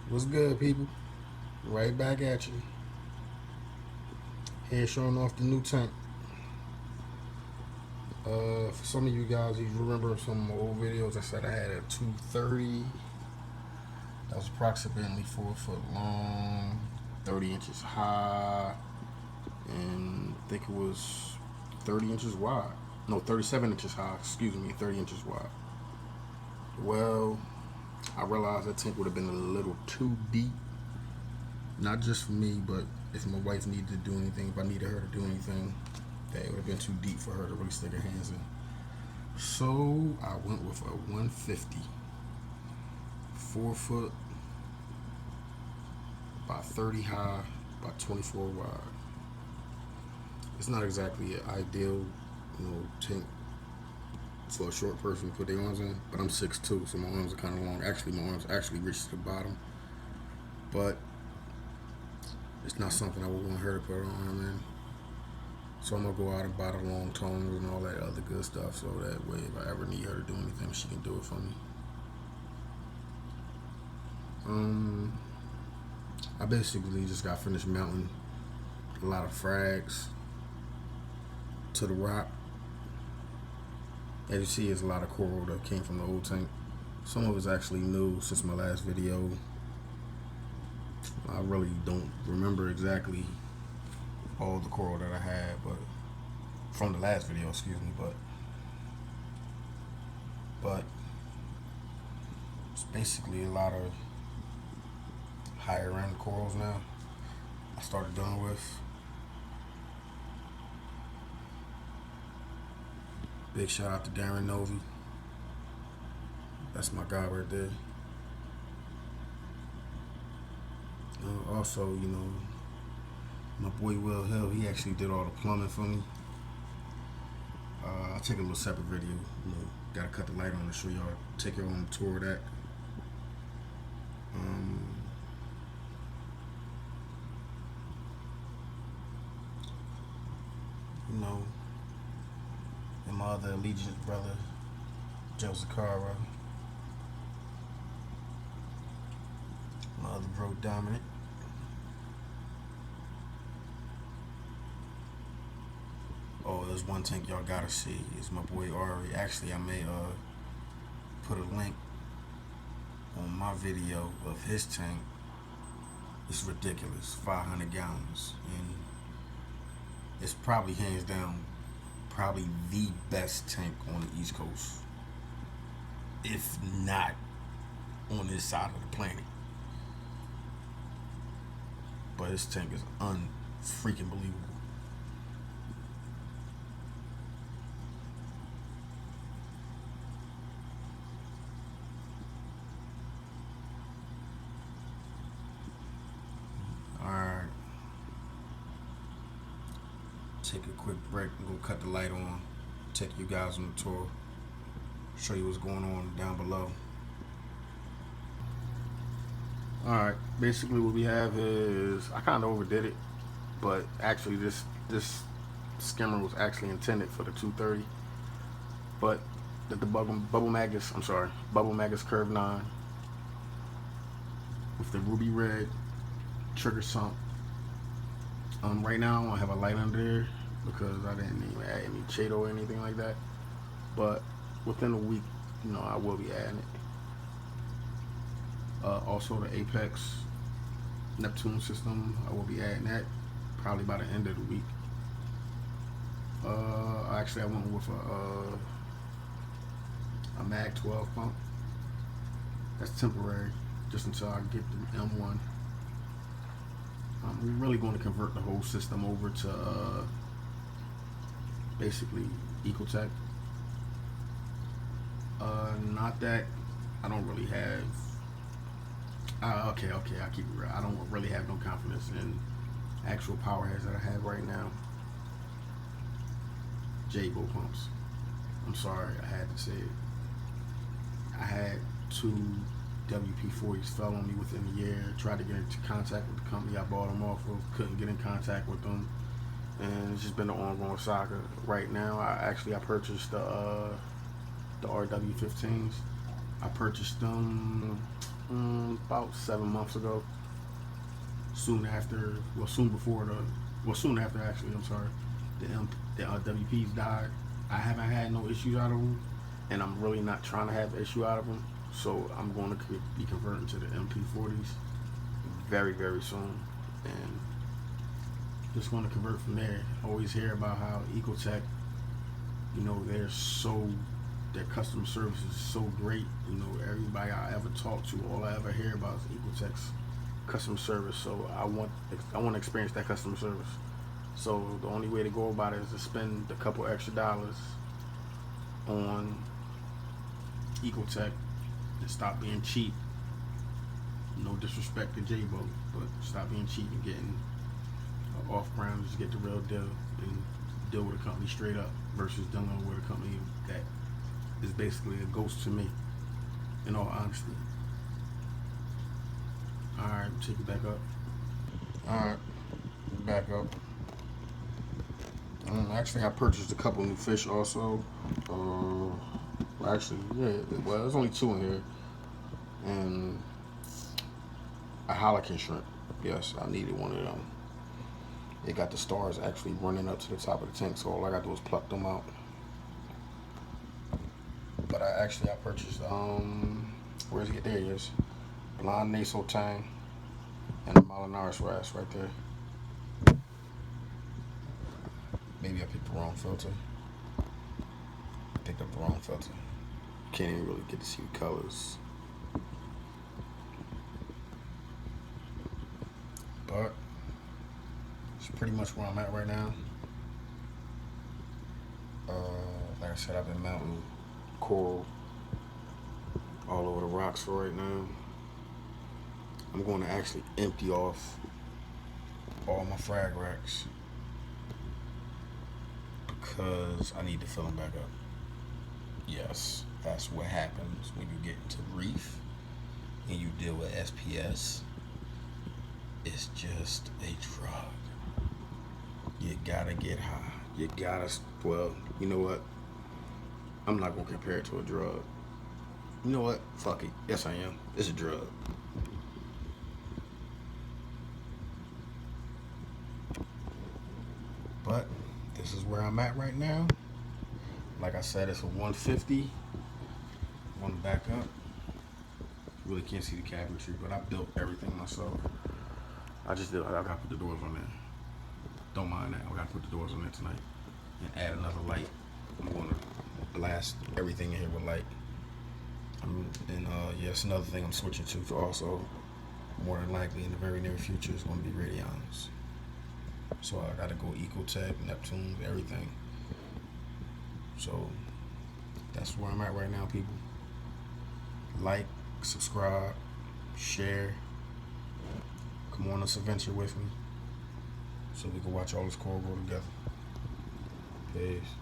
What's good, people? Right back at you. Here showing off the new tank. For some of you guys, you remember some old videos I said I had a 230. That was approximately 4 foot long, 30 inches high, and I think it was 30 inches wide. No, 37 inches high, excuse me, 30 inches wide. Well, I realized that tank would have been a little too deep. Not just for me, but if my wife needed to do anything, if I needed her to do anything, that it would have been too deep for her to really stick her hands in. So I went with a 150, 4 foot, about 30 high, about 24 wide. It's not exactly an ideal, tank for a short person to put their arms in, but I'm 6'2", so my arms are kind of long. Actually, my arms actually reach to the bottom, but it's not something I would want her to put her arm in. So I'm gonna go out and buy the long tongs and all that other good stuff, so that way if I ever need her to do anything, she can do it for me. I basically just got finished mounting a lot of frags to the rock. As you see, it's a lot of coral that came from the old tank. Some of it's actually new since my last video. I really don't remember exactly all the coral that I had, but from the last video, excuse me, but it's basically a lot of higher end corals now I started dealing with. Big shout out to Darren Novi. That's my guy right there. Also, my boy Will Hill, he actually did all the plumbing for me. I'll take a little separate video. Gotta cut the light on to show y'all, take y'all on a tour of that. And my other Allegiance brother, Joe Zakara. My other bro, Dominic. Oh, there's one tank y'all gotta see. It's my boy Ari. Actually, I may put a link on my video of his tank. It's ridiculous, 500 gallons, and it's probably hands down probably the best tank on the East Coast, if not on this side of the planet. But his tank is unfreaking believable. Alright. Take a quick break. I'm gonna cut the light on, take you guys on the tour, show you what's going on down below. Alright, basically what we have is, I kinda overdid it, but actually this skimmer was actually intended for the 230. But the Bubble Magus Curve 9 with the ruby red trigger sump. Right now I don't have a light under there because I didn't even add any Chato or anything like that. But within a week, I will be adding it. Also the Apex Neptune system, I will be adding that probably by the end of the week. Actually, I went with a Mag 12 pump. That's temporary, just until I get the M1. We're really going to convert the whole system over to basically Ecotech. Not that I don't really have. Okay, I keep it real. I don't really have no confidence in actual power heads that I have right now. J-Bo pumps. I'm sorry, I had to say it. I had two WP-40s fell on me within a year. Tried to get into contact with the company I bought them off of. Couldn't get in contact with them, and it's just been an ongoing saga. Right now, I purchased the RW15s. I purchased them about 7 months ago. Soon after, soon after actually, I'm sorry, the WPs died. I haven't had no issues out of them, and I'm really not trying to have an issue out of them. So I'm going to be converting to the MP40s very, very soon, and just going to convert from there. I always hear about how Ecotech, their customer service is so great. Everybody I ever talk to, all I ever hear about is Ecotech's customer service. So I want to experience that customer service. So the only way to go about it is to spend a couple extra dollars on Ecotech and stop being cheap. No disrespect to J-Bo, but stop being cheap and getting off-brand. Just get the real deal and deal with a company straight up versus dealing with a company that is basically a ghost to me, in all honesty. Alright, take it back up. Alright, back up. Actually, I purchased a couple new fish also. There's only 2 in here. And a Halican shrimp. Yes, I needed one of them. It got the stars actually running up to the top of the tank, so all I got to do is pluck them out. But I purchased, where's it? There he is. Blonde Naso Tang and a Malinaris wrasse right there. Maybe I picked the wrong filter. Picked up the wrong filter. Can't even really get to see the colors. But it's pretty much where I'm at right now. Like I said, I've been mounting coral all over the rocks for right now. I'm going to actually empty off all my frag racks because I need to fill them back up. Yes, that's what happens when you get into reef and you deal with SPS. It's just a drug. You gotta get high. You know what? I'm not gonna compare it to a drug. You know what? Fuck it. Yes, I am. It's a drug. But this is where I'm at right now. Like I said, it's a 150. Want to back up. Really can't see the cabinetry, but I built everything myself. I gotta put the doors on there. Don't mind that. I gotta put the doors on there tonight and add another light. I'm gonna blast everything in here with light. It's another thing I'm switching to also. More than likely in the very near future is gonna be radions. So I gotta go Ecotech, Neptune, everything. So that's where I'm at right now, people. Like, subscribe, share. Come on this adventure with me so we can watch all this coral grow together. Peace.